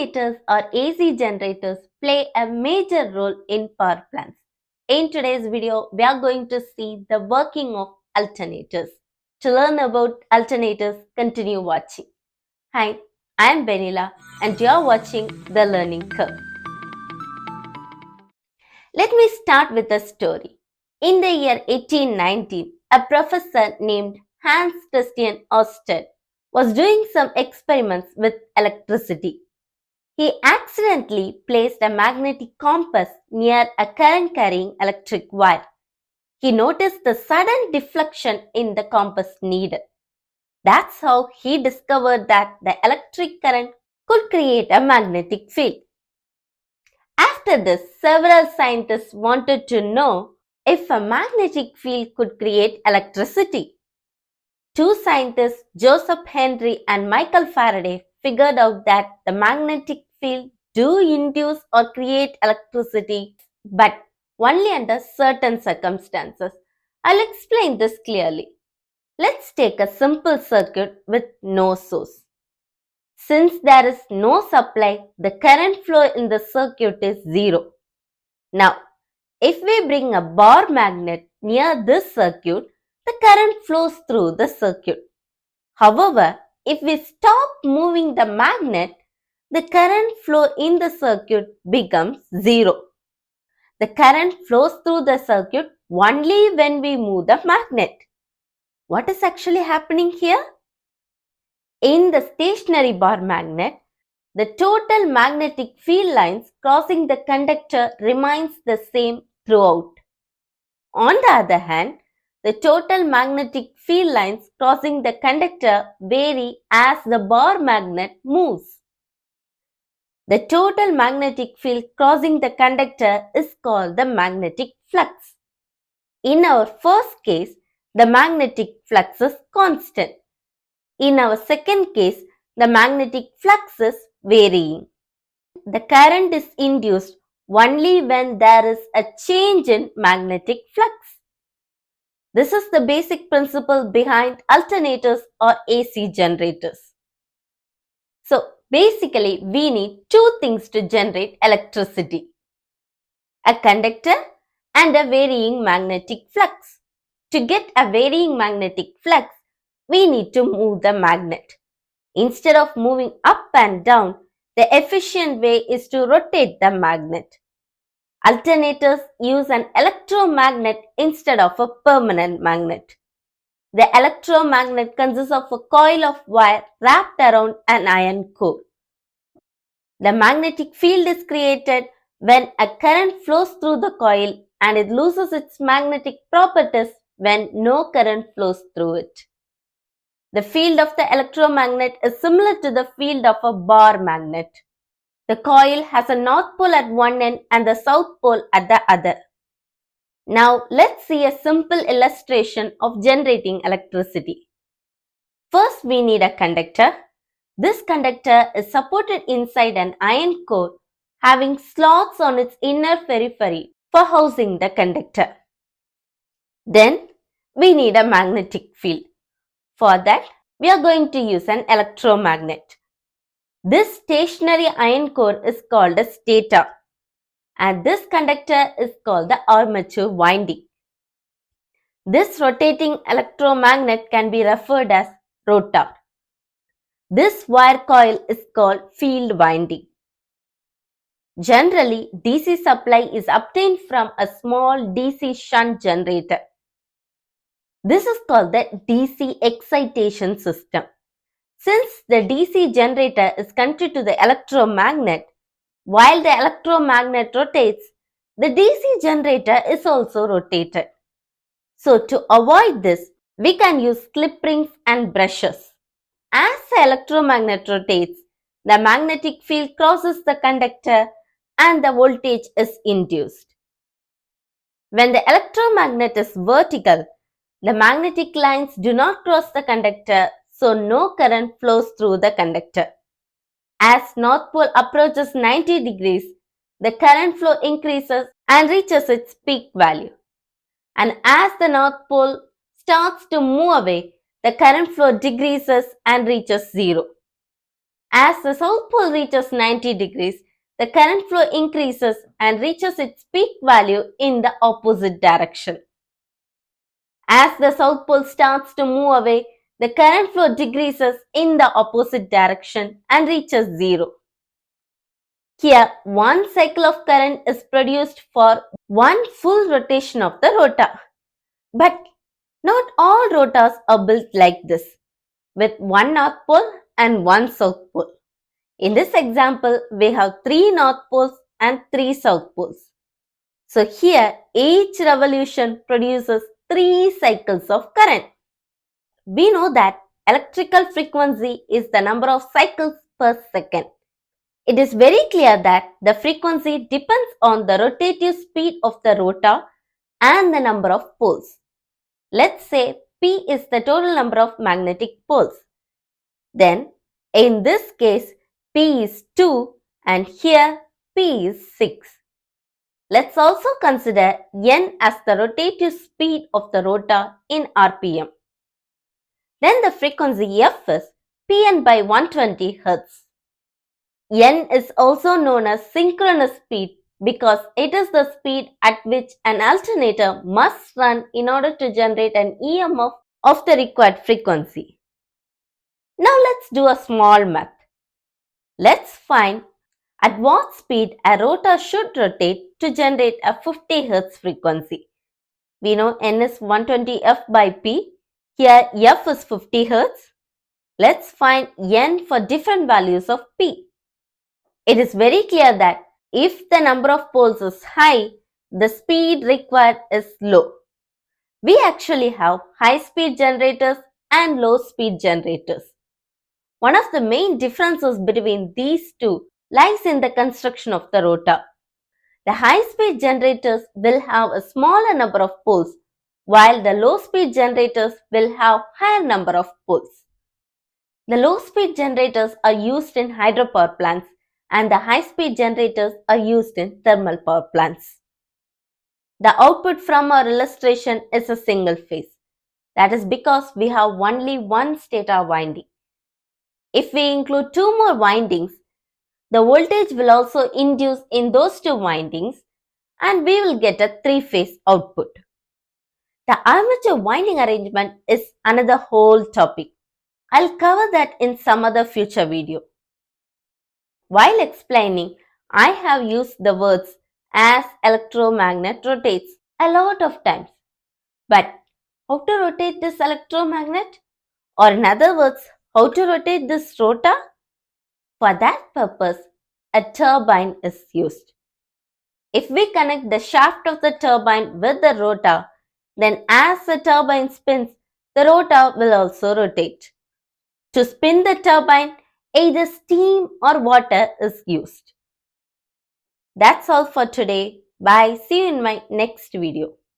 Alternators or AC generators play a major role in power plants. In today's video, we are going to see the working of alternators. To learn about alternators, continue watching. Hi, I am Benila and you are watching The Learning Curve. Let me start with a story. In the year 1819, a professor named Hans Christian Ørsted was doing some experiments with electricity. He accidentally placed a magnetic compass near a current carrying electric wire. He noticed the sudden deflection in the compass needle. That's how he discovered that the electric current could create a magnetic field. After this, several scientists wanted to know if a magnetic field could create electricity. Two scientists, Joseph Henry and Michael Faraday, figured out that the magnetic field do induce or create electricity, but only under certain circumstances. I'll explain this clearly. Let's take a simple circuit with no source. Since there is no supply, the current flow in the circuit is zero. Now, if we bring a bar magnet near this circuit, the current flows through the circuit. However, if we stop moving the magnet, the current flow in the circuit becomes zero. The current flows through the circuit only when we move the magnet. What is actually happening here? In the stationary bar magnet, the total magnetic field lines crossing the conductor remains the same throughout. On the other hand, the total magnetic field lines crossing the conductor vary as the bar magnet moves. The total magnetic field crossing the conductor is called the magnetic flux. In our first case, the magnetic flux is constant. In our second case, the magnetic flux is varying. The current is induced only when there is a change in magnetic flux. This is the basic principle behind alternators or AC generators. So, basically, we need two things to generate electricity: a conductor and a varying magnetic flux. To get a varying magnetic flux, we need to move the magnet. Instead of moving up and down, the efficient way is to rotate the magnet. Alternators use an electromagnet instead of a permanent magnet. The electromagnet consists of a coil of wire wrapped around an iron core. The magnetic field is created when a current flows through the coil and it loses its magnetic properties when no current flows through it. The field of the electromagnet is similar to the field of a bar magnet. The coil has a north pole at one end and the south pole at the other. Now let's see a simple illustration of generating electricity. First, we need a conductor. This conductor is supported inside an iron core having slots on its inner periphery for housing the conductor. Then, we need a magnetic field. For that, we are going to use an electromagnet. This stationary iron core is called a stator, and this conductor is called the armature winding. This rotating electromagnet can be referred as rotor. This wire coil is called field winding. Generally, DC supply is obtained from a small DC shunt generator. This is called the DC excitation system. Since the DC generator is connected to the electromagnet, while the electromagnet rotates, the DC generator is also rotated. So to avoid this, we can use clip rings and brushes. As the electromagnet rotates, the magnetic field crosses the conductor and the voltage is induced. When the electromagnet is vertical, the magnetic lines do not cross the conductor, so no current flows through the conductor. As North Pole approaches 90 degrees, the current flow increases and reaches its peak value. And as the North Pole starts to move away, the current flow decreases and reaches zero. As the south pole reaches 90 degrees, the current flow increases and reaches its peak value in the opposite direction. As the south pole starts to move away, the current flow decreases in the opposite direction and reaches zero. Here, one cycle of current is produced for one full rotation of the rotor. But not all rotors are built like this, with one north pole and one south pole. In this example, we have 3 north poles and 3 south poles. So here, each revolution produces 3 cycles of current. We know that electrical frequency is the number of cycles per second. It is very clear that the frequency depends on the rotative speed of the rotor and the number of poles. Let's say P is the total number of magnetic poles. Then, in this case, P is 2 and here P is 6. Let's also consider N as the rotative speed of the rotor in RPM. Then the frequency F is Pn by 120 Hz. N is also known as synchronous speed because it is the speed at which an alternator must run in order to generate an EMF of the required frequency. Now let's do a small math. Let's find at what speed a rotor should rotate to generate a 50 Hz frequency. We know N is 120 F by P. Here F is 50 Hz. Let's find N for different values of P. It is very clear that if the number of poles is high, the speed required is low. We actually have high-speed generators and low-speed generators. One of the main differences between these two lies in the construction of the rotor. The high-speed generators will have a smaller number of poles, while the low-speed generators will have higher number of poles. The low-speed generators are used in hydropower plants and the high-speed generators are used in thermal power plants. The output from our illustration is a single phase. That is because we have only one stator winding. If we include 2 more windings, the voltage will also induce in those 2 windings and we will get a 3-phase output. The armature winding arrangement is another whole topic. I'll cover that in some other future video. While explaining, I have used the words as electromagnet rotates a lot of times. But how to rotate this electromagnet? Or in other words, how to rotate this rotor? For that purpose, a turbine is used. If we connect the shaft of the turbine with the rotor, then as the turbine spins, the rotor will also rotate. To spin the turbine, either steam or water is used. That's all for today. Bye. See you in my next video.